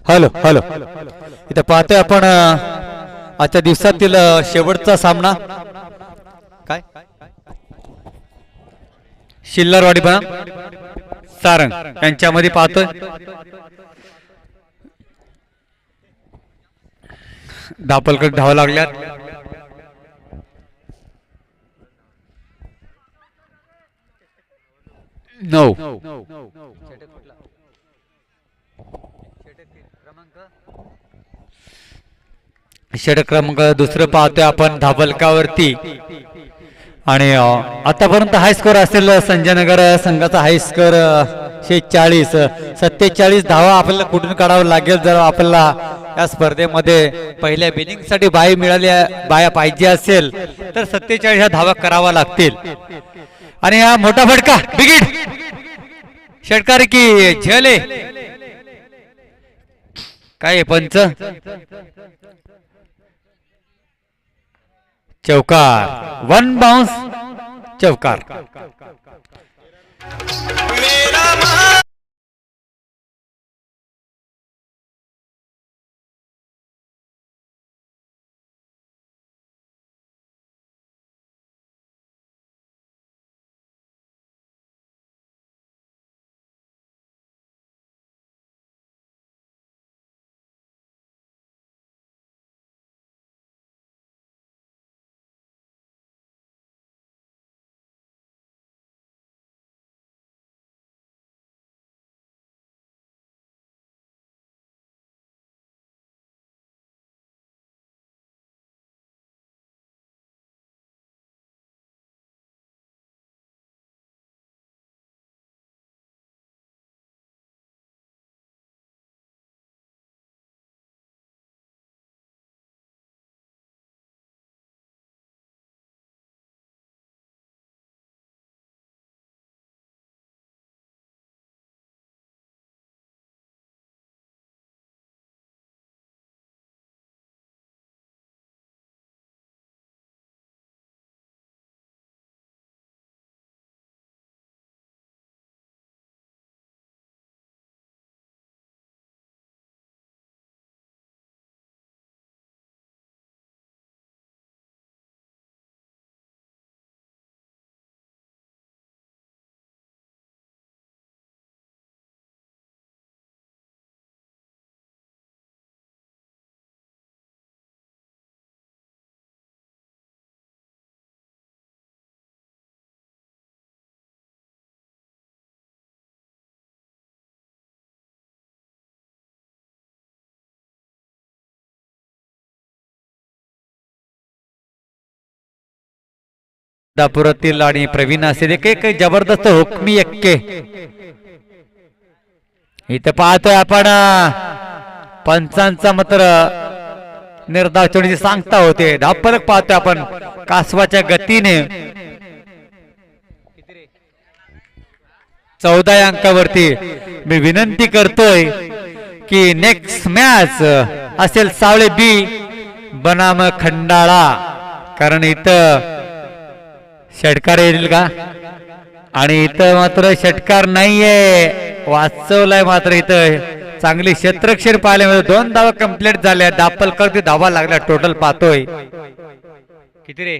Hello hello इथं पाहतोय आपण आजच्या दिवसातील शेवटचा सामना काय शिल्लरवाडी पण सारंग यांच्यामध्ये पाहतोय धापलकर धावा लागल्यात नऊ षटक क्रमांक दुसरं पाहतोय आपण धाबलकावरती आणि आतापर्यंत हाय स्कोर असेल संजयनगर संघाचा हाय स्कोर 46 47 धावा आपल्याला कुठून काढावं लागेल जर आपल्याला या स्पर्धेमध्ये पहिल्या बिनिंगसाठी बाया पाहिजे असेल तर 47 ह्या धावा करावा लागतील आणि हा मोठा फटका बिगिट षटकार की झेले काय पंच चौकार वन बाउंस चौकार दापुरातील आणि प्रवीण असेल एक जबरदस्त हुकमी एक्के इथं पाहतोय आपण पंचांचा मात्र निर्धाव चोडीची सांगता होते धापलक पाहतोय आपण कासवाच्या गतीने 14 अंकावरती मी विनंती करतोय की नेक्स्ट मॅच असेल सावळे बी बनाम खंडाळा कारण इथं षटकार येईल का आणि इथं मात्र षटकार नाहीये वाचवलाय मात्र इथं चांगली क्षेत्रक्षण पाहायला मिळतो 2 धावा कंप्लीट झाल्या दापलकर ते धावा लागल्या टोटल पाहतोय किती रे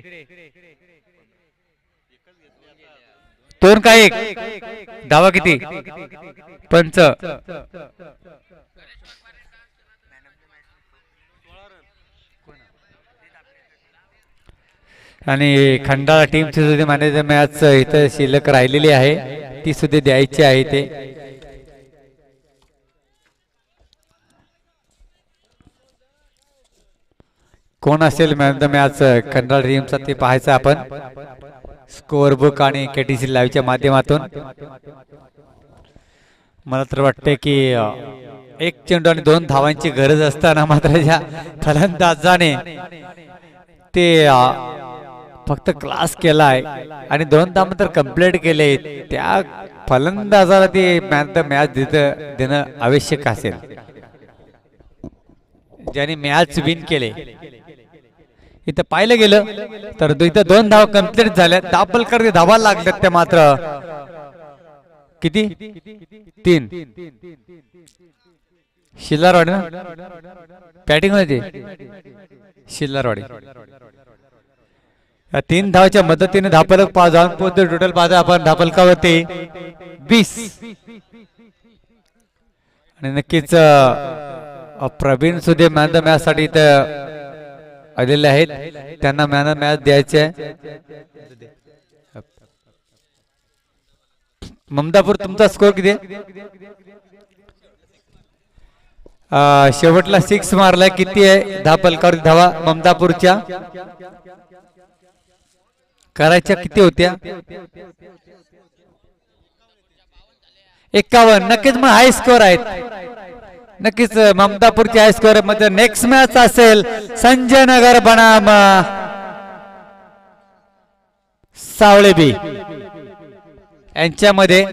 2 का 1 धावा किती पंच आणि खंडाळा टीमची सुद्धा मॅनेजर मॅच इथं शिल्लक राहिलेली आहे ती सुद्धा द्यायची आहे ते कोण असेल मॅन द मॅच खंडाळा टीमचा ते पाहायचं आपण स्कोअर बुक आणि केटीसी लाईव्हच्या माध्यमातून मला तर वाटते की 1 चेंडू आणि 2 धावांची गरज असताना मात्र ज्या फलंदाजाने ते फक्त क्लास केलाय आणि 2 धावा तर कंप्लीट केले त्या फलंदाजाला ते मॅन द मॅच देणं आवश्यक असेल ज्याने मॅच विन केले इथं पाहिलं गेलं तर इथं 2 धावा कंप्लीट झाल्या दापलकर धावा लागल्यात त्या मात्र किती 3 शिल्लारवाडी ना बॅटिंग होती शिल्लारवाडी. 3 धावच्या मदतीने धापलक जाऊन पोहोचतो. टोटल पाहता आपण धापलकावरती 20. आणि नक्कीच प्रवीण सुदे मॅन द मॅच साठी इथं आलेले आहेत. त्यांना मॅन द मॅच द्यायचे. ममदापूर तुमचा स्कोर किती आहे? शेवटला 6 मारलाय. किती आहे धापलकावरती धावा ममदापूरच्या? करायच्या किती होत्या? 51. नक्कीच मग हाय स्कोर आहेत. नक्कीच ममदापूरची हाय स्कोर मध्ये. नेक्स्ट मॅच असेल संजय नगर बनाम सावळे बी यांच्यामध्ये.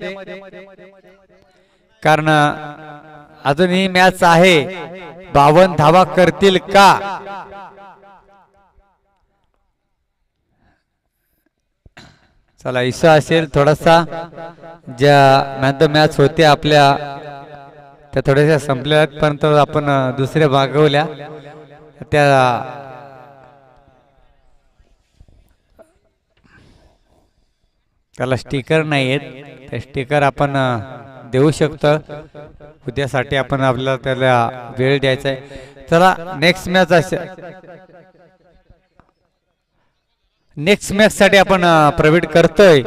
कारण अजून ही मॅच आहे. 52 धावा करतील का? चला इशा असेल थोडासा. ज्या मॅच द मॅच होत्या आपल्या त्या थोड्याशा संपल्या परंतु आपण दुसऱ्या भागवल्या त्या. त्याला स्टिकर नाही आहेत. त्या स्टिकर आपण देऊ शकतो. उद्यासाठी आपण आपल्याला त्याला वेळ द्यायचा आहे. चला नेक्स्ट मॅच असेल. नेक्स्ट मॅच साठी आपण प्रवेट करतोय.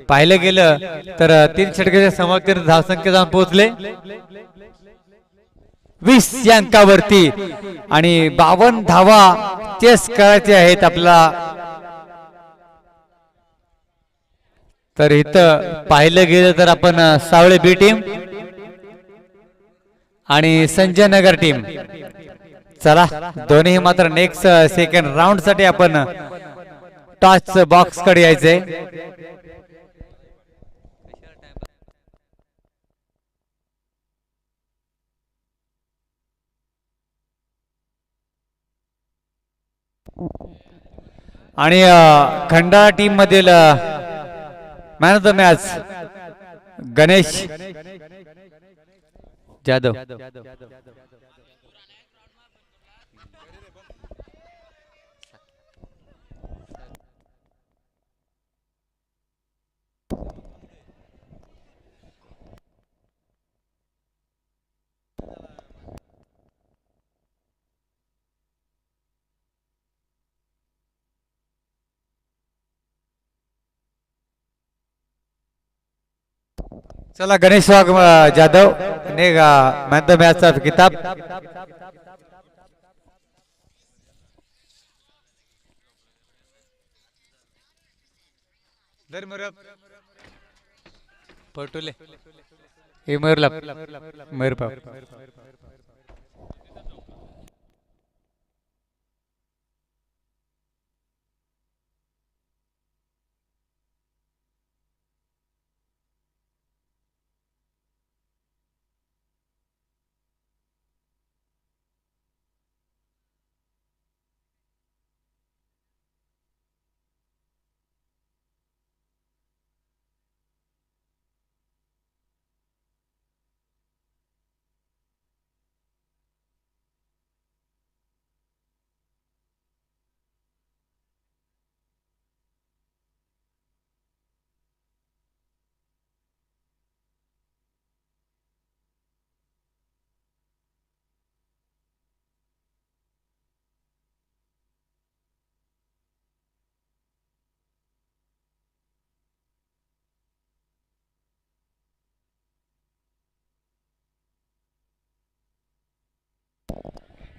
पाहिलं गेलं तर 3 षटकाच्या समाप्तीने धावसंख्या जाऊन पोहोचले 20 या अंकावरती. आणि 52 धावा चेस करायचे आहेत आपल्याला. तर इथं पाहिलं गेलं तर आपण सावळे बी टीम आणि संजय नगर टीम. चला दोन्ही मात्र नेक्स्ट सेकंड राऊंड साठी आपण टॉस बॉक्स कडे यायचे. आणि खंडाळा टीम मधील man of the match Ganesh Jadhav. चला गणेश वाघ जाधव ने मॅन ऑफ द मॅचचा किताब. पटोले हे मरला मरपा.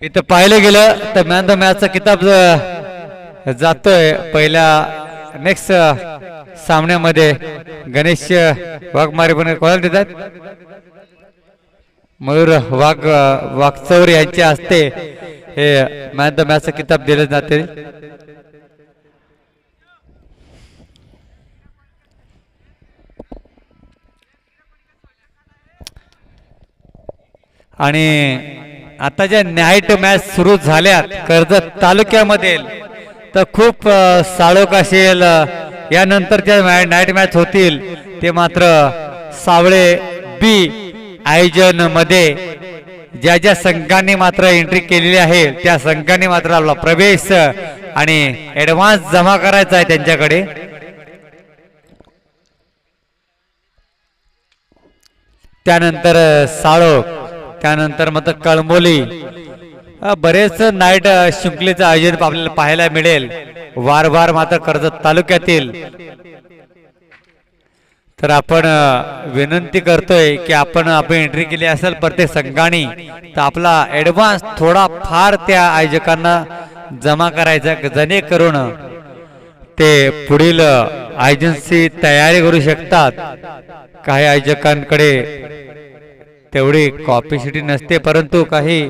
इथं पाहिलं गेलं तर मॅन द मॅचचा किताब जातोय पहिल्या नेक्स्ट सामन्यामध्ये. गणेश वाघमारे पण कोणाला देतात? मयूर वाघचौर यांच्या हस्ते हे मॅन द मॅचचा किताब दिले जाते. आणि आता ज्या नाईट मॅच सुरू झाल्यात कर्जत तालुक्यामध्ये तर खूप साळोख असेल. यानंतरच्या नाईट मॅच होतील ते मात्र सावळे बी आयोजन मध्ये ज्या ज्या संघांनी मात्र एंट्री केलेली आहे त्या संघांनी मात्र आपला प्रवेश आणि ऍडव्हान्स जमा करायचा आहे त्यांच्याकडे. त्यानंतर साळोख, त्यानंतर मात्र कळंबोली, बरेच नाईट शृंखलेचं आयोजन आपल्याला पाहायला मिळेल वारंवार मात्र कर्जत तालुक्यातील. तर आपण विनंती करतोय की आपण एंट्री केली असेल प्रत्येक संघाने तर आपला ऍडव्हान्स थोडा फार त्या आयोजकांना जमा करायचा जेणेकरून ते पुढील आयोजनची तयारी करू शकतात. काही आयोजकांकडे तेवढी कॉपॅसिटी नसते, परंतु काही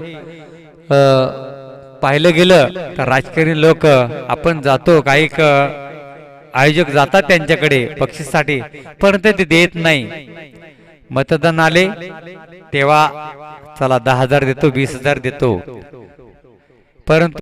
पाहिलं गेलं तर राजकारणी लोक आपण जातो, काही आयोजक जातात त्यांच्याकडे बक्षीसाठी परंतु ते देत नाही. मतदान आले तेव्हा चला 10,000 देतो 20,000 देतो, परंतु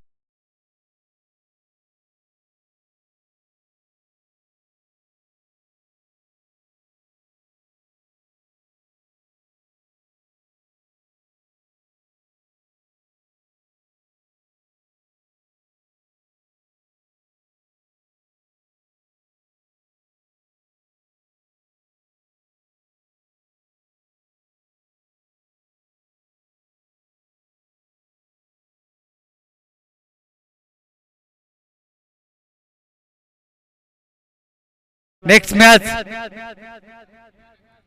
नेक्स्ट मॅच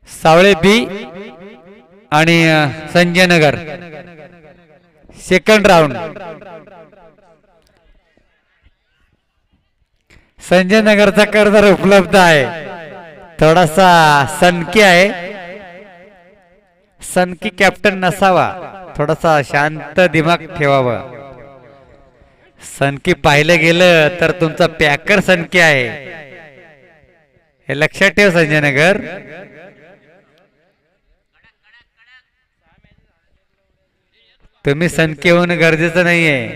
सावळे बी आणि संजय नगर सेकंड राऊंड. संजय नगरचा कर्जदार उपलब्ध आहे, थोडासा सनकी आहे, सनकी कॅप्टन नसावा, थोडासा शांत दिमाग ठेवावा. सनकी पाहिलं गेलं तर तुमचा पॅकर सनकी आहे हे लक्षात ठेव संजय नगर. तुम्ही सनकी होणं गरजेचं नाहीये,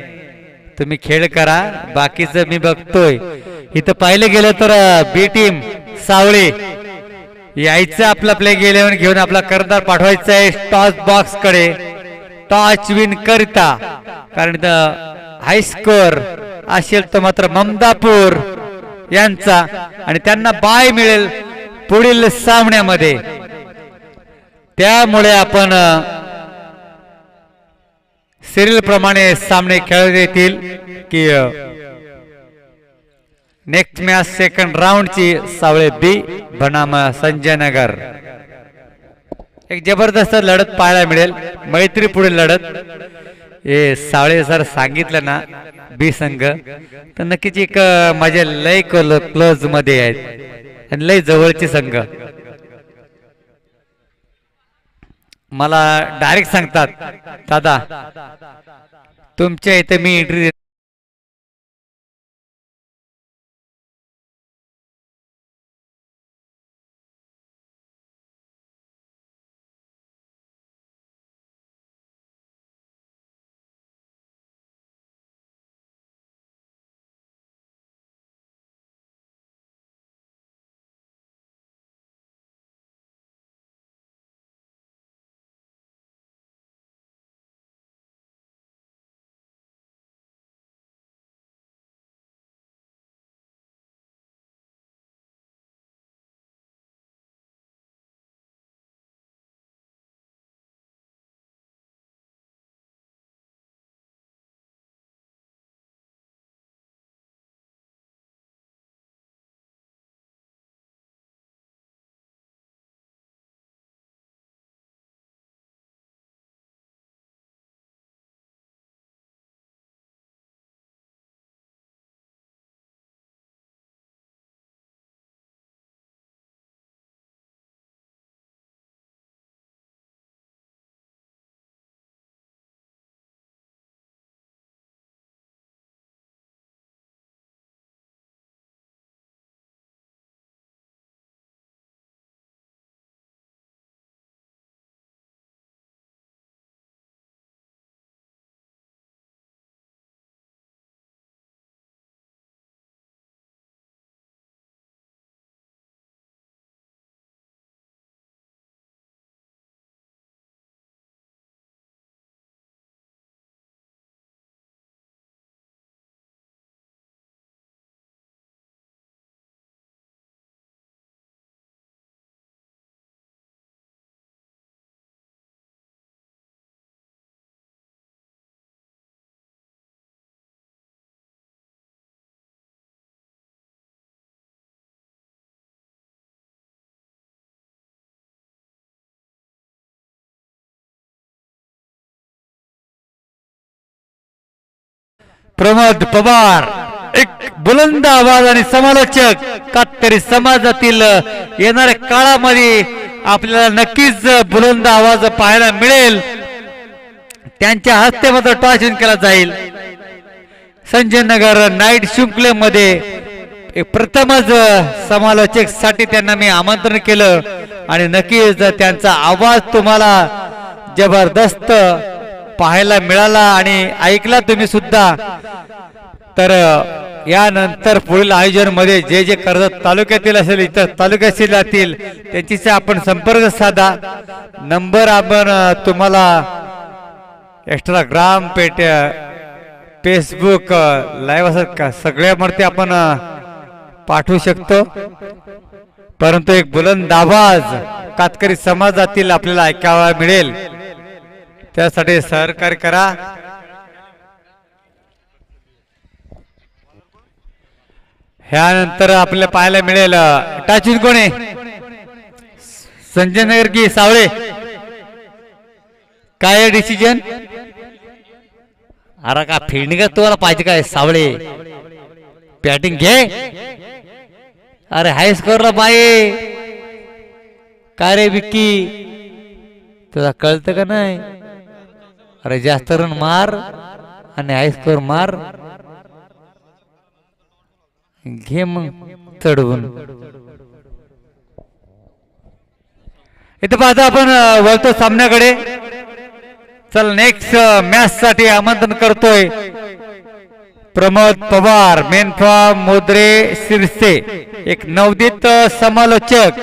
तुम्ही खेळ करा, बाकीचं मी बघतोय. इथं पाहिलं गेलं तर बी टीम सावळे यायचं आपला प्ले गेल्यावर घेऊन आपला कर्जदार पाठवायचा आहे टॉस बॉक्स कडे टॉच विन करता, कारण हाय स्कोर असेल तर मात्र ममदापूर यांचा आणि त्यांना बाय मिळेल पुढील सामन्यामध्ये. त्यामुळे आपण सिरियल प्रमाणे सामने खेळत येतील की नेक्स्ट मॅच सेकंड राऊंडची सावळे बी बनाम संजय नगर. एक जबरदस्त लढत पाहायला मिळेल, मैत्री पुढील लढत. हे सावळे सर सांगितलं ना बी संघ तर नक्कीच एक माझ्या लय क्लोज मध्ये आहेत आणि लय जवळचे संघ. मला डायरेक्ट सांगतात दादा तुमच्या इथे मी एंट्री प्रमोद पवार एक बुलंद आवाज आणि समालोचक कातकरी समाजातील येणाऱ्या काळामध्ये आपल्याला नक्कीच बुलंद आवाज पाहायला मिळेल. त्यांच्या हस्ते मात्र टॉस इन केला जाईल. संजय नगर नाईट शृंखलेमध्ये प्रथमच समालोचक साठी त्यांना मी आमंत्रण केलं आणि नक्कीच त्यांचा आवाज तुम्हाला जबरदस्त पाहायला मिळाला आणि ऐकला तुम्ही सुद्धा. तर यानंतर पुढील आयोजन मध्ये जे जे कर्जत तालुक्यातील असेल इतर तालुक्यातील असतील त्यांच्याशी आपण संपर्क साधा. नंबर आपण तुम्हाला इंस्टाग्राम पेट फेसबुक लाईव्ह असत का सगळ्यामध्ये आपण पाठवू शकतो. परंतु एक बुलंद आवाज कातकरी समाजातील आपल्याला ऐकायला मिळेल त्यासाठी सहकार्य करा. ह्यानंतर आपल्याला पाहायला मिळेल टाचून कोण आहे संजय नगर की सावळे काय डिसिजन. अरे का फिरणी का तुम्हाला पाहिजे काय सावळे बॅटिंग घे. अरे हाय स्कोरला पाहिजे काय रे विक्की तुला कळतं का नाही. अरे जास्त रन मार आणि हाय स्कोर मार घे मग चढवून. इथे पाहता आपण वळतो सामन्याकडे. चल नेक्स्ट मॅच साठी आमंत्रण करतोय प्रमोद पवार मेन फ्रॉम मोद्रे सिरसे एक नवोदित समालोचक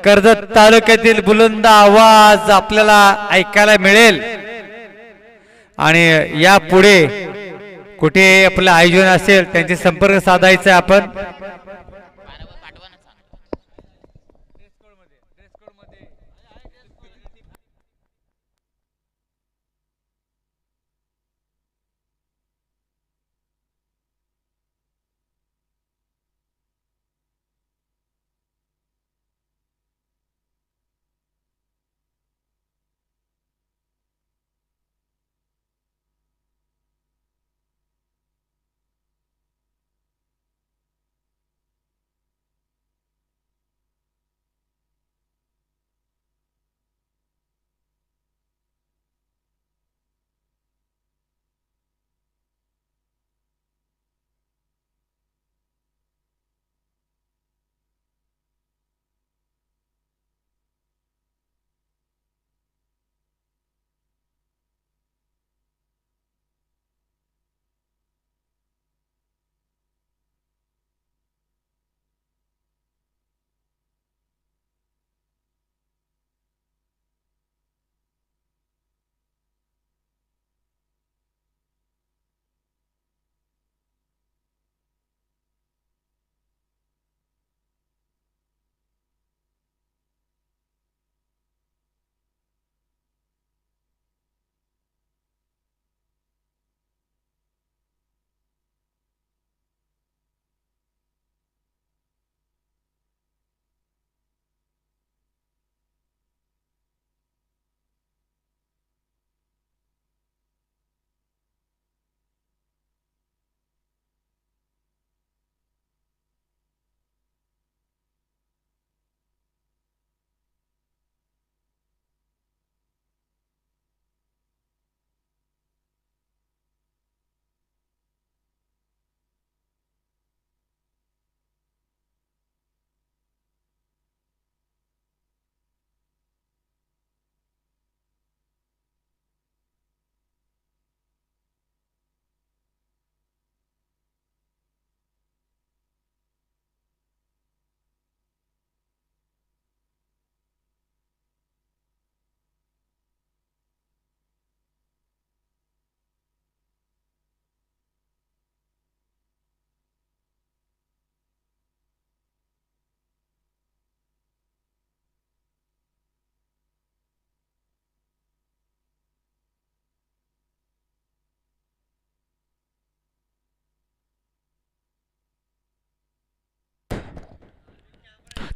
कर्जत तालुक्यातील बुलंद आवाज आपल्याला ऐकायला मिळेल. आणि यापुढे कुठे आपलं आयोजन असेल त्यांचे संपर्क साधायचा आपण.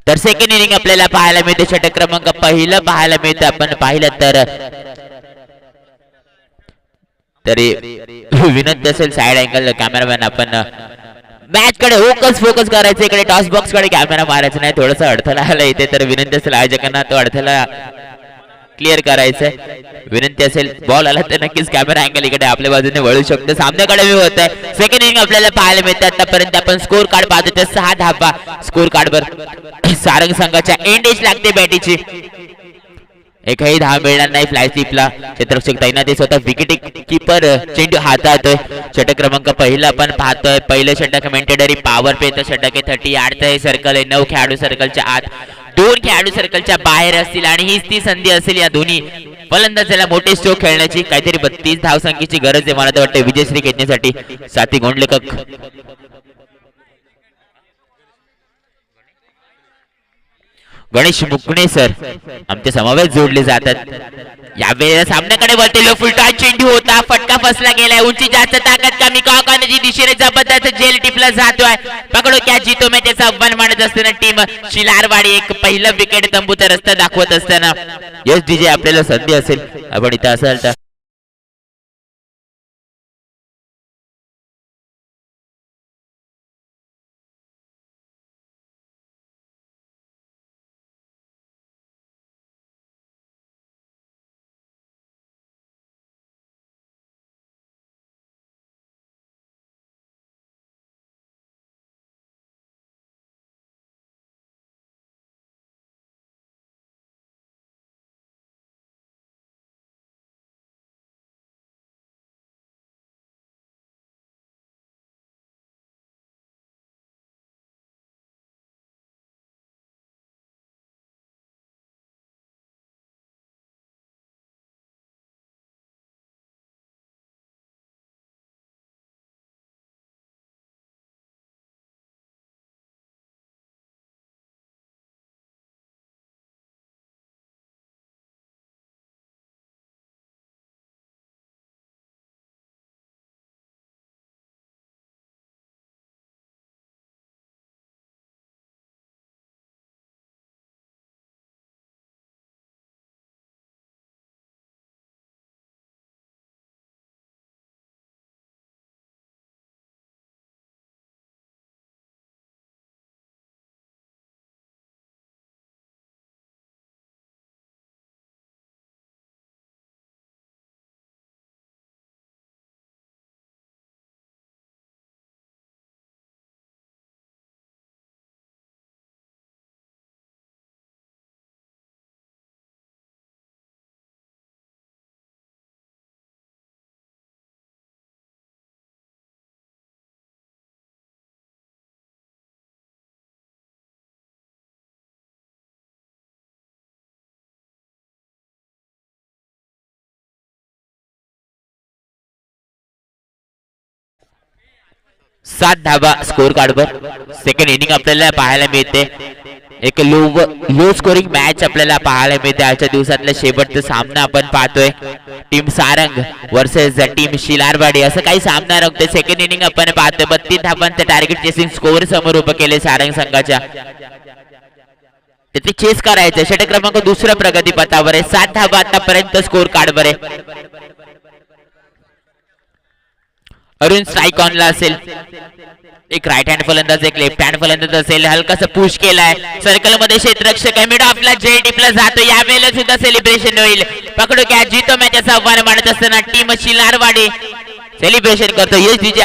तर सेकंड इनिंग आपल्याला पाहायला मिळते. षटक क्रमांक पहिलं पाहायला मिळतं. आपण पाहिलं तर तरी विनंती असेल साइड अँगल कॅमेरामॅन आपण मॅच कडे फोकस करायचं, इकडे टॉस बॉक्स कडे कॅमेरा मारायचा नाही. थोडासा अडथळा आला इथे, तर विनंती असेल आयोजकांना तो अडथळा क्लिअर करायचंय. विनंती असेल बॉल आला तर नक्कीच कॅमेरा अँगल इकडे आपल्या बाजूने वळू शकतो. सामन्याकडे व्यू होत आहे. सेकंड इनिंग आपल्याला पाहायला मिळते. आतापर्यंत आपण स्कोर कार्ड पाहतो तर 6 धाबा स्कोर कार्डवर सारंग संघाच्या एंड एज लागते बॅटीची. एकही धाव मिळणार नाही. फ्लाय स्लिपला क्षेत्ररक्षक तैनाती, स्वतः विकेट कीपर चेंडू हाताळतोय. षटक क्रमांक पहिला आपण पाहतोय. पहिलं षटक मेंटेडरी पॉवर पेचं षटक आहे. 38 सर्कल आहे. 9 खेळाडू सर्कलच्या आत, 2 खेळाडू सर्कलच्या बाहेर असतील आणि हीच ती संधी असेल या दोन्ही फलंदाजाला मोठे स्ट्रोक खेळण्याची. काहीतरी 32 धावसंख्येची गरज आहे मला तर वाटतं विजयश्री खेचण्यासाठी. साथी गोंडलेकक गणेश मुकणे सर आमचे समावेश जोडले जातात. यावेळेला सामन्याकडे वळते. लो फुलटॉस चेंडू होता, फटका फसला गेलाय. उंची जास्त, ताकद कमी. काकाची दिशेने जबरदस्त जेल टिपला जातोय. पकडो क्या जीतो मॅच याचा आव्हान मानत असताना टीम शिलारवाडी एक पहिलं विकेट तंबूचा रस्ता दाखवत असताना यस डीजे आपल्याला संधी असेल आपण इथं असाल तर सात धाबा स्कोर कार्डवर सेकंड इनिंग आपल्याला पाहायला मिळते. एक लो स्कोरिंग मॅच आपल्याला पाहायला मिळते. आजच्या दिवसातला शेवटचा सामना आपण पाहतोय. टीम सारंग वर्सेस टीम शिलारवाडी असं काही सामना रंगतोय. सेकंड इनिंग आपण पाहतोय. 32 धाबांचं टार्गेट चेसिंग स्कोअर समोर उभं केले सारंग संघाच्या. त्याचे चेस करायचं. षटक क्रमांक दुसऱ्या प्रगती पथावर आहे. 7 धाबा आतापर्यंत स्कोर कार्डवर आहे. अरुण स्ट्राइक ऑनला असेल. एक राईट हँड फलंदाज, एक लेफ्ट हँड फलंदाज असेल. हलकासा पुश केलाय. सर्कल मध्ये क्षेत्ररक्षक मिड ऑफला जे टिपला जातो. यावेळेला सुद्धा सेलिब्रेशन होईल. पकडो क्या जीतो मॅच असा आव्हान मानत असताना टीम शिलारवाडी सेलिब्रेशन करतो. यस डीजे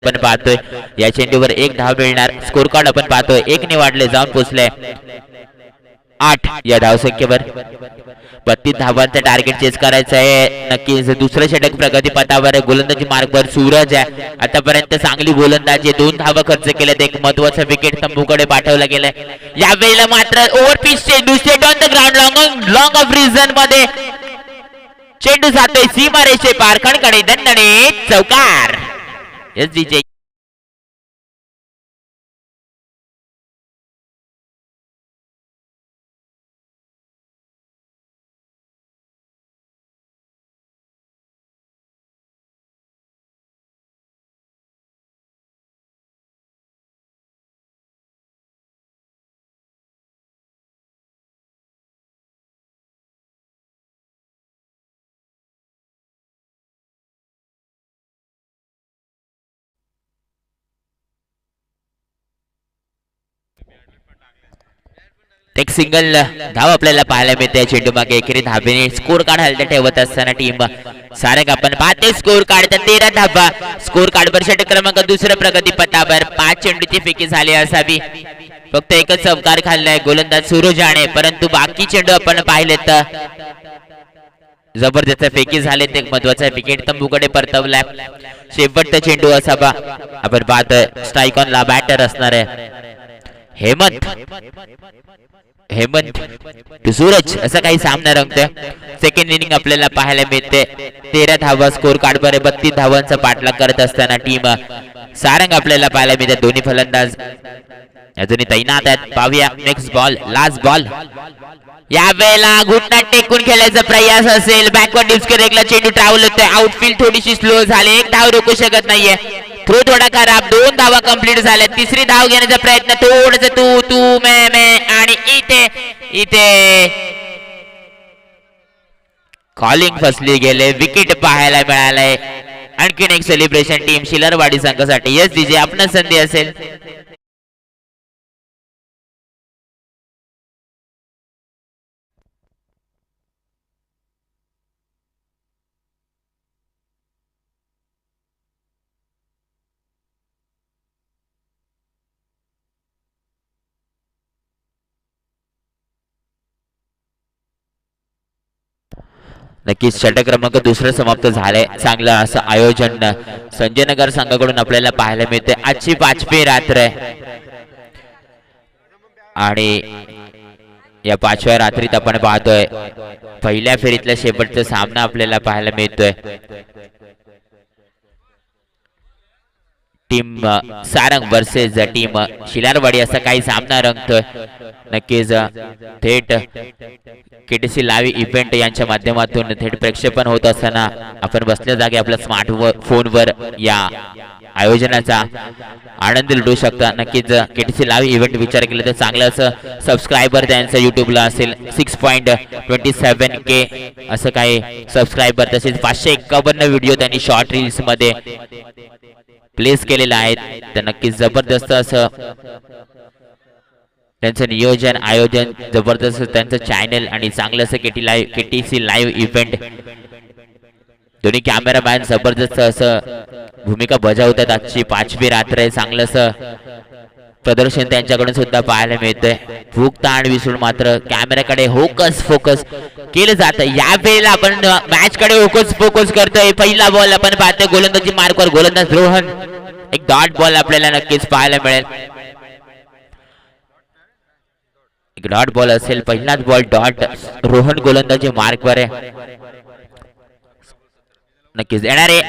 आपण पाहतोय या चेंडूवर 1 धाव मिळणार. स्कोर कार्ड आपण पाहतोय 1 ने वाढले, जाऊन पोहोचले 8 या धावसंख्येवर. 32 धावांचं टार्गेट चेस करायचं आहे. नक्कीच दुसरं षटक प्रगती पथावर, गोलंदाजी मार्गवर सूरज आहे. आतापर्यंत चांगली गोलंदाजी, 2 धावा खर्च केल्यात, एक महत्वाचं विकेट तंबूकडे पाठवलं गेलंय. यावेळेला मात्र ओव्हर पिच चेंडू set on the ground, long of reason मध्ये चेंडू जातोय सीमारेषे पार, खणखणे दणदणे चौकार. SDJ एक सिंगल धाव आपल्याला पाहायला मिळते. चेंडू मागे एकेरी धाबेने स्कोर कार्ड हलते ठेवत असताना टीम सारंग आपण पाहते स्कोर कार्ड 13 धाबा. स्कोर कार्ड वर षटक क्रमांक दुसऱ्या प्रगती पथावर 5 चेंडूची फेकी झाली असावी. फक्त एकच चौकार खाल्लाय गोलंदाज सूरजाने, परंतु बाकी चेंडू आपण पाहिले तर जबरदस्त फेकी झाले. ते महत्वाचा विकेट तंबूकडे परतवलाय. शेवटचा चेंडू असावा. आपण पाहतोय स्ट्राईक ऑन ला बॅटर असणार आहे हेमंत टू सूरज, असा काही सामना रंगतोय. सेकंड इनिंग आपल्याला पाहायला मिळते. 13 धावा स्कोर कार्ड वर, 32 धावांचा पाठलाग करत असताना टीम सारंग आपल्याला पाहायला मिळते. दोन्ही फलंदाज अजूनही तैनात आहेत. पाहूया नेक्स्ट बॉल, लास्ट बॉल. यावेळेला घुटना टेकून खेळायचा प्रयास असेल. बॅकवर्ड डिप्स करेक्टला चेंडू ट्रॅव्हल होतोय. आउटफील्ड थोडीशी स्लो झाली, 1 धाव रोखू शकत नाहीये. थ्रो थोडा खराब, 2 धावा कंप्लीट झाल्या. तिसरी धाव घेण्याचा प्रयत्न, थोडस तू मैं आणि इथे कॉलिंग फसली गेले. विकेट पाहायला मिळालंय. आणखीन एक सेलिब्रेशन टीम शिलरवाडी संघासाठी. SDJ आपणास संधी असेल. नक्कीच षटक क्रमांक दुसरं समाप्त झालंय. चांगलं असं आयोजन संजय नगर संघाकडून आपल्याला पाहायला मिळते. आजची 5वी रात्र आहे आणि या 5व्या रात्रीत आपण पाहतोय पहिल्या फेरीतला शेवटचा सामना आपल्याला पाहायला मिळतोय. टीम सारंग वर्सेस टीम शिलारवाडी असा काही सामना रंगतोय. नक्कीच थेट केटीसी लाईव्ह इव्हेंट यांच्या माध्यमातून थेट प्रक्षेपण होत असताना आपण बसल्या जागी आपल्या स्मार्टफोनवर या आयोजनाचा आनंद लुटू शकता. नक्कीच केटीसी लाईव्ह इव्हेंट विचार केला तर चांगलं असं सबस्क्रायबर त्यांचं युट्यूबला असेल. 6.27K असं काही सबस्क्रायबर, तसेच 551 व्हिडिओ त्यांनी शॉर्ट रील्स मध्ये प्लेस केलेला आहे. तर नक्कीच जबरदस्त असं त्यांचं नियोजन आयोजन, जबरदस्त त्यांचं चॅनल आणि चांगलं असं केटीसी लाईव्ह इव्हेंट. दोन्ही कॅमेरामॅन जबरदस्त असं भूमिका बजावतात. आजची 5वी रात्र आहे. चांगलं असं प्रदर्शन त्यांच्याकडून सुद्धा पाहायला मिळतंय. भूक ताण विसरून मात्र कॅमेराकडे फोकस केलं जातं. यावेळेला आपण मॅच कडे फोकस करतोय. पहिला बॉल आपण पाहतोय गोलंदाजी मार्कवर गोलंदाज रोहन. एक डॉट बॉल आपल्याला नक्कीच पाहायला मिळेल. एक डॉट बॉल असेल. पहिलाच बॉल डॉट. रोहन गोलंदाजी मार्कवर आहे. नक्कीच येणारे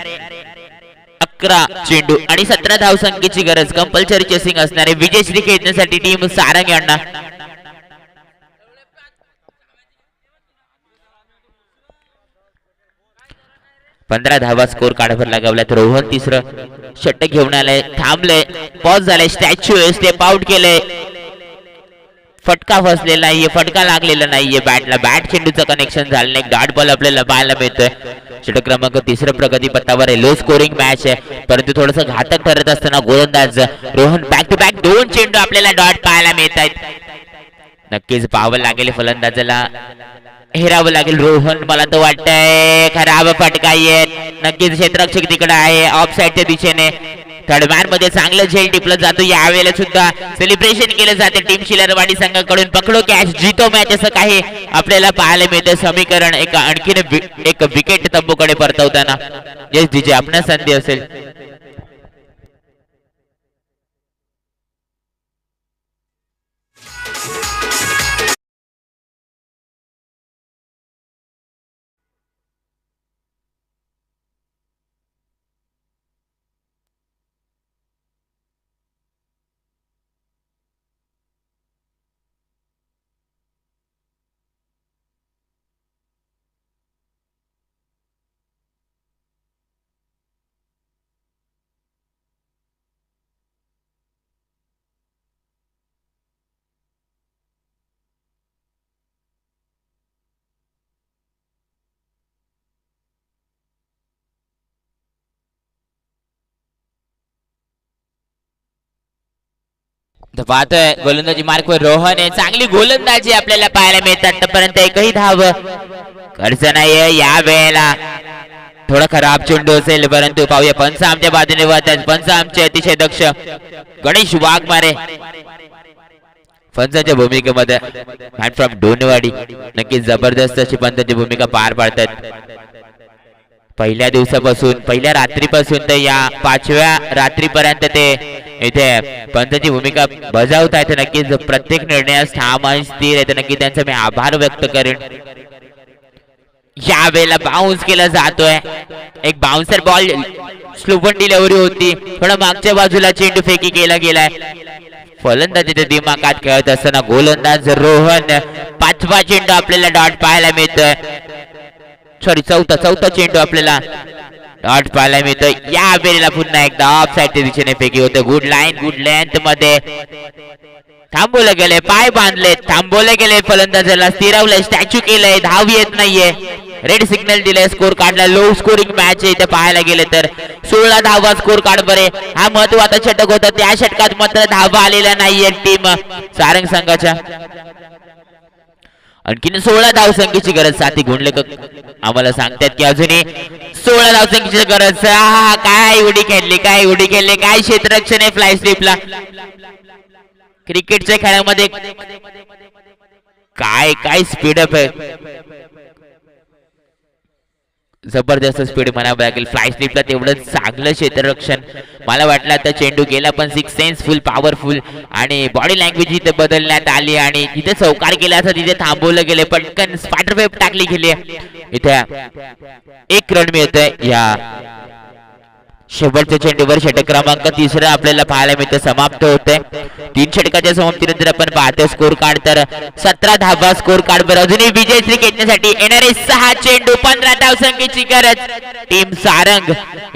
11 चेंडू आणि 17 धावसंख्येची गरज. कंपल्सरी चेसिंग असणारे विजयश्री खेळण्यासाठी टीम सारंग यांना. पंधरा धावा स्कोर कार्डवर लगावल्यात. रोहन तिसरं षटक घेऊन आलंय. थांबलंय, पॉज झालाय. स्टॅच्यू स्टेप आउट केलंय. फटका फसलेला नाहीये, फटका लागलेला नाहीये बॅटला. बॅट चेंडूचं कनेक्शन झालं नाही. डॉट बॉल आपल्याला पाहायला मिळतोय. षटक क्रमांक 3 प्रगती पथावर आहे. लो स्कोरिंग मॅच आहे, परंतु थोडस घातक ठरत असताना गोलंदाज रोहन बॅक टू बॅक 2 चेंडू आपल्याला डॉट पाहायला मिळत आहेत. नक्कीच पाहावं लागेल फलंदाजाला, हेरावं लागेल. रोहन मला तर वाटतंय खराब फटका येत. नक्कीच क्षेत्ररक्षक तिकडे आहे ऑफ साइडच्या दिशेने. थर्ड मॅन मध्ये चांगलं झेल टिपलं जातो. यावेळेला सुद्धा सेलिब्रेशन केलं जाते टीम शिलरवाडी संघाकडून. पकडो कॅच जीतो मॅच असं काही आपल्याला पाहायला मिळतं समीकरण. एक आणखीन एक विकेट तंबूकडे परतवताना. येस डीजे आपणा संधी असेल. पाहतोय गोलंदाजी मार्कवर रोहन आहे. चांगली गोलंदाजी आपल्याला पाहायला मिळतात. आतापर्यंत एकही धाव खर्च नाहीये. या वेळेला थोडा खराब चेंडू असेल परंतु पाहूया पंच आमच्या बाजूने वाहतात. पंच आमचे अतिशय दक्ष गणेश वाघमारे पंचांच्या भूमिकेमध्ये हँड फ्रॉम डोनेवाडी नक्कीच जबरदस्त अशी पंचांची भूमिका पार पाडतात. पहिल्या दिवसापासून पहिल्या रात्रीपासून तर या 5व्या रात्रीपर्यंत ते इथे पंचांची भूमिका बजावत आहेत. नक्कीच प्रत्येक निर्णयास ठाम आणि स्थिर आहे. नक्की त्यांचा मी आभार व्यक्त करेन. या वेळेला बाउन्स केला जातोय. एक बाउन्सर बॉल स्लोपन डिलिव्हरी होती. थोडा मागच्या बाजूला चेंडू फेकी केला गेलाय. फलंदाजीच्या दिमागात खेळत असताना गोलंदाज रोहन 5वा चेंडू आपल्याला डॉट पाहायला मिळतोय. सॉरी चौथा चेंडू आपल्याला डॉट पाहायला मिळतोय. या वेळेला पुन्हा एकदा ऑफ साइडच्या दिशेने फेकी होते. गुड लाईन गुड लेंथ मध्ये थांबवले गेले. पाय बांधले थांबवले गेले. फलंदाजाला स्थिरावलंय. स्टॅच्यू केलंय. धाव येत नाहीये. रेड सिग्नल दिलाय. स्कोर कार्डला लो स्कोरिंग मॅच आहे. इथे पाहायला गेले तर 16 धावा स्कोर कार्ड बरे. हा महत्वाचा षटक होता. त्या षटकात मात्र धावा आलेल्या नाहीये टीम सारंग संघाच्या. आणखीन 16 धावसंख्येची गरज. साथी गुंडलेकर आम्हाला सांगतात की अजूनही 16 धावसंख्येची गरज. काय उडी खेळली काय क्षेत्ररक्षण आहे फ्लाय स्लिपला. क्रिकेटच्या खेळामध्ये काय स्पीडअप आहे. जबरदस्त स्पीड म्हणावं लागेल. फ्लाय स्लिपला तेवढं चांगलं क्षेत्ररक्षण. मला वाटलं आता चेंडू गेला पण सिक्स सेन्स फुल पॉवरफुल आणि बॉडी लँग्वेज इथे बदलण्यात आली आणि तिथे चौकार केला असं तिथे थांबवलं गेले. पटकन स्पायडर वेब टाकली गेली. इथे 1 रन मिळतोय. या शेवटच्या चेंडूवर षटक क्रमांक 3 आपल्याला पाहायला मिळतं. समाप्त होते. 3 षटकाच्या समाप्तीनंतर आपण पाहतो स्कोर कार्ड तर 17 धावा स्कोर कार्ड वर. अजूनही विजयश्री खेचण्यासाठी येणारे 6 चेंडू 15 धावसंख्येची गरज. टीम सारंग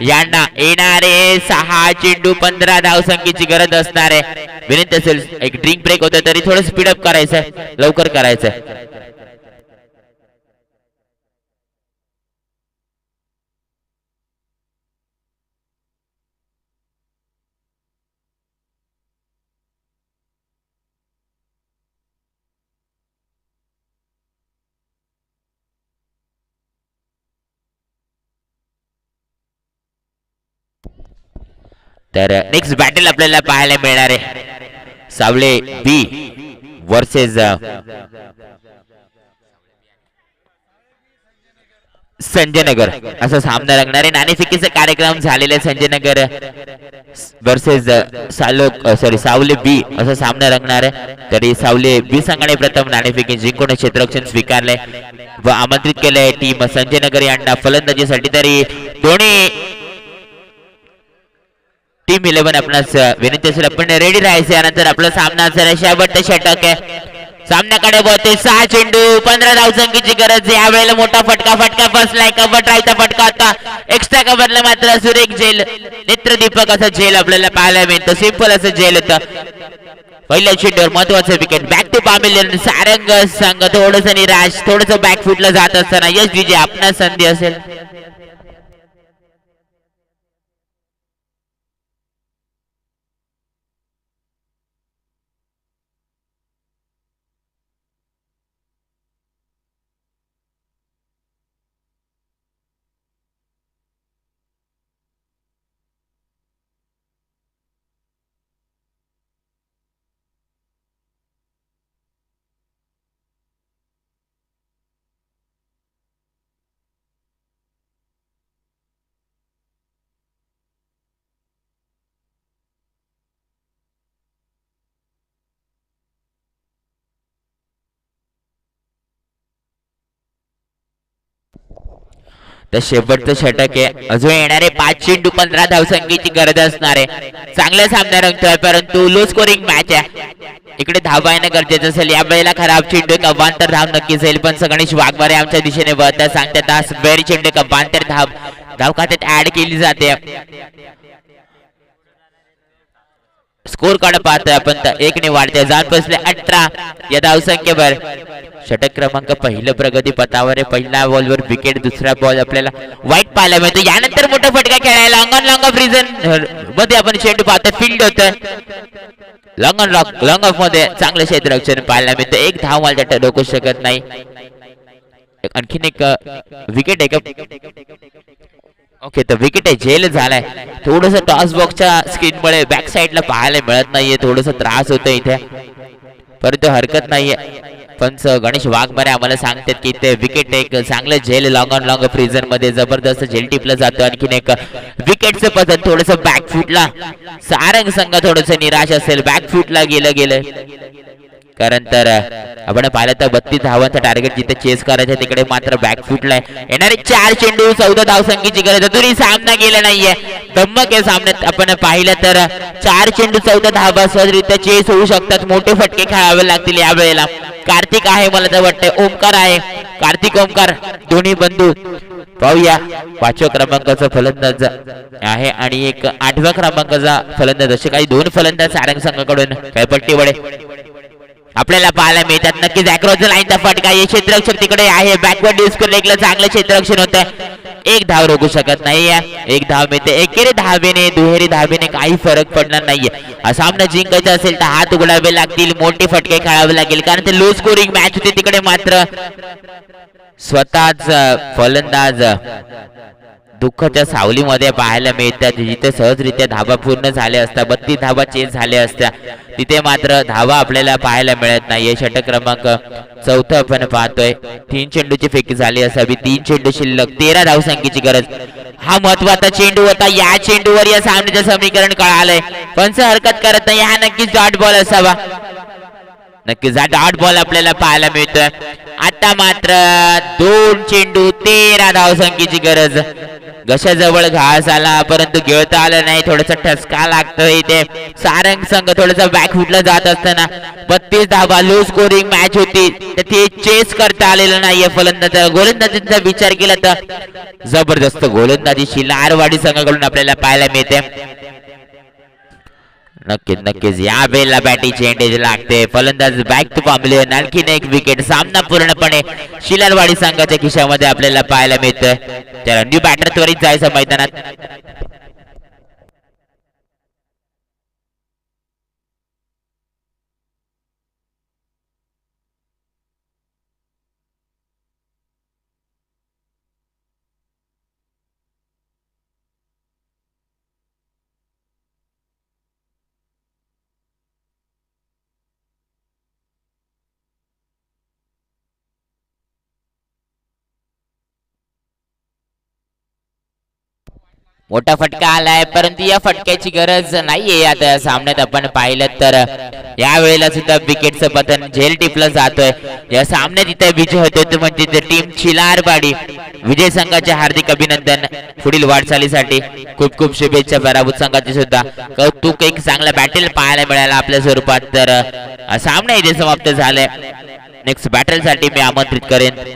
यांना येणारे 6 चेंडू 15 धावसंख्येची गरज असणार आहे. विनंती असेल एक ड्रिंक ब्रेक होतं तरी थोडं स्पीडअप करायचंय. लवकर करायचंय. तर नेक्स्ट बॅटल आपल्याला पाहायला मिळणार आहे. सावले बी वर्सेस संजय नगर असा सामना रंगणार आहे. नाणेफेकीचा कार्यक्रम झालेला आहे. संजय नगर वर्सेस सावले बी असा सामना रंगणार आहे. तरी सावले बी संघाने प्रथम नाणेफेकी जिंकून क्षेत्ररक्षण स्वीकारले व आमंत्रित केले टीम संजय नगर यांना फलंदाजीसाठी. तरी दोन्ही टीम 11 आपणास विनंती असेल आपण रेडी राहायचे. यानंतर आपला सामना असणार शेवटचा षटक आहे. सामन्याकडे बोलते 6 चेंडू 15 धावसंख्येची गरज. या वेळेला मोठा फटका बसलाय. कव्हर ड्राईव्हचा फटका होता. एक्स्ट्रा कव्हरला मात्र सुरेख झेल नेत्रदीपक असं झेल आपल्याला पाहायला मिळतं. सिंपल असं झेल होतं. पहिल्या चेंडूवर महत्वाचं विकेट. बॅक टू पामिलियन सारंग संघ थोडंसं निराश थोडंसं बॅकफुटला जात असताना यश विजय आपणास संधी असेल. तर शेवटचं षटक आहे. अजून येणारे 5 चेंडू 15 धावसंख्येची गरज असणार आहे. चांगला सामना रंगतोय परंतु लो स्कोरिंग मॅच आहे. इकडे धावा येणं गरजेचं असेल. या वेळेला खराब चेंडू एक अवांतर धाव नक्कीच येईल पण गणेश वाघमारे आमच्या दिशेने वळतात सांगतात वेरी चेंडू एक अवांतर धाव खात्यात ऍड केली जाते. स्कोर कार्ड पाहतोय आपण तर 1 ने वाढते जाऊन पोहोचले 18 या धावसंख्येवर. षटक क्रमांक पहिलं प्रगती पथावर आहे. पहिल्या बॉलवर विकेट दुसरा बॉल आपल्याला वाईट पाहायला मिळतो. यानंतर मोठा फटका खेळायला लॉंग ऑफ रिझन मध्ये आपण चेंडू पाहतो फील्ड होतं. लॉंग ऑफ मध्ये चांगलं क्षेत्ररक्षण पाहायला मिळतं. एक धाव मला रोखू शकत नाही. आणखीन एक विकेट आहे का ओके तर विकेट आहे झेल झालाय. थोडस टॉस बॉक्सच्या स्क्रीनमुळे बॅक साईडला पाहायला मिळत नाहीये. थोडस त्रास होतोय इथे परंतु हरकत नाहीये. पण गणेश वाघमारे आम्हाला सांगतात की ते विकेट एक चांगलं झेल लॉंग फ्रीजर मध्ये जबरदस्त झेल टिपलं जातं. आणखीन एक विकेटचं पतन थोडस बॅकफूटला सारंग संघ थोडस निराश असेल. बॅकफूटला गेलं कारण तर आपण पाहिलं तर 32 धावांचा टार्गेट जिथे चेस करायचं तिकडे मात्र बॅकफूटला येणारे 4 चेंडू 14 धावसंख्येची गरज. अजूनही सामना गेला नाहीये. धम्मक या सामन्यात आपण पाहिलं तर 4 चेंडू 14 धावा सहजरित्या चेस होऊ शकतात. मोठे फटके खेळावे लागतील या वेळेला. कार्तिक आहे मला तर वाटतंय ओमकार आहे. कार्तिक ओमकार दोन्ही बंधू पाहूया. 5व्या क्रमांकाचा फलंदाज आहे आणि एक 8व्या क्रमांकाचा फलंदाज असे काही 2 फलंदाज सारंग संघाकडून खेळपट्टीवर आपल्याला पाहायला मिळतात. नक्कीच अक्रॉस लाईनचा फटका. हे क्षेत्ररक्षक तिकडे आहे. बॅकवर्ड डिस्क लेगला चांगलं क्षेत्ररक्षण होतं. एक धाव रोखू शकत नाही. एक धाव मिळते. एकेरी धावेने दुहेरी धावेने काही फरक पडणार नाहीये. हा सामना जिंकायचा असेल तर हात उघडावे लागतील. मोठे फटके खेळावे लागेल कारण ते लो स्कोरिंग मॅच होती. तिकडे मात्र स्वतःच फलंदाज दुःखाच्या सावलीमध्ये पाहायला मिळतात. जिथे सहजरित्या धावा पूर्ण झाल्या असतात 32 धावा चेस झाल्या असत्या तिथे मात्र धावा आपल्याला पाहायला मिळत नाहीये. षटक क्रमांक 4 आपण पाहतोय. 3 चेंडूची फेकी झाली असावी. 3 चेंडू शिल्लक 13 धावसंख्येची गरज. हा महत्वाचा चेंडू होता. या चेंडूवर या सामन्याचं समीकरण कळालंय पण हरकत करत नाही. हा नक्कीच डॉट बॉल असावा. नक्कीच हा डॉट बॉल आपल्याला पाहायला मिळतोय. आता मात्र 2 चेंडू 13 धावसंख्येची गरज. घशाजवळ घास आला परंतु गिळता आलं नाही. थोडासा ठसका लागतोय इथे. सारंग संघ थोडासा बॅकफुटला जात असताना 32 धावा लो स्कोरिंग मॅच होती तर ते चेस करता आलेलं नाहीये. गोलंदाजीचा विचार केला तर जबरदस्त गोलंदाजी शिलारवाडी संघाकडून आपल्याला पाहायला मिळते. नक्कीच या वेळेला बॅटिंग एंडेज लागते. फलंदाज बॅक टू पॉम्बलेन. आणखीन एक विकेट. सामना पूर्णपणे शिलारवाडी संघाच्या खिशामध्ये आपल्याला पाहायला मिळतोय. त्याला न्यू बॅटर त्वरित जायचं मैदानात. मोठा फटका आलाय परंतु या फटक्याची गरज नाहीये. आता सामन्यात आपण पाहिलं तर या वेळेला सुद्धा विकेटचं पतन झेल टिपलं जातोय. या सामन्यात इथे विजय होतोय म्हणजे टीम चिलारवाडी विजय संघाचे हार्दिक अभिनंदन. पुढील वाटचालीसाठी खूप खूप शुभेच्छा. पराभूत संघाचे सुद्धा कौतुक. एक चांगला बॅटल पाहायला मिळाला आपल्या स्वरूपात. तर सामना इथे समाप्त झालाय. नेक्स्ट बॅटल साठी मी आमंत्रित करेन.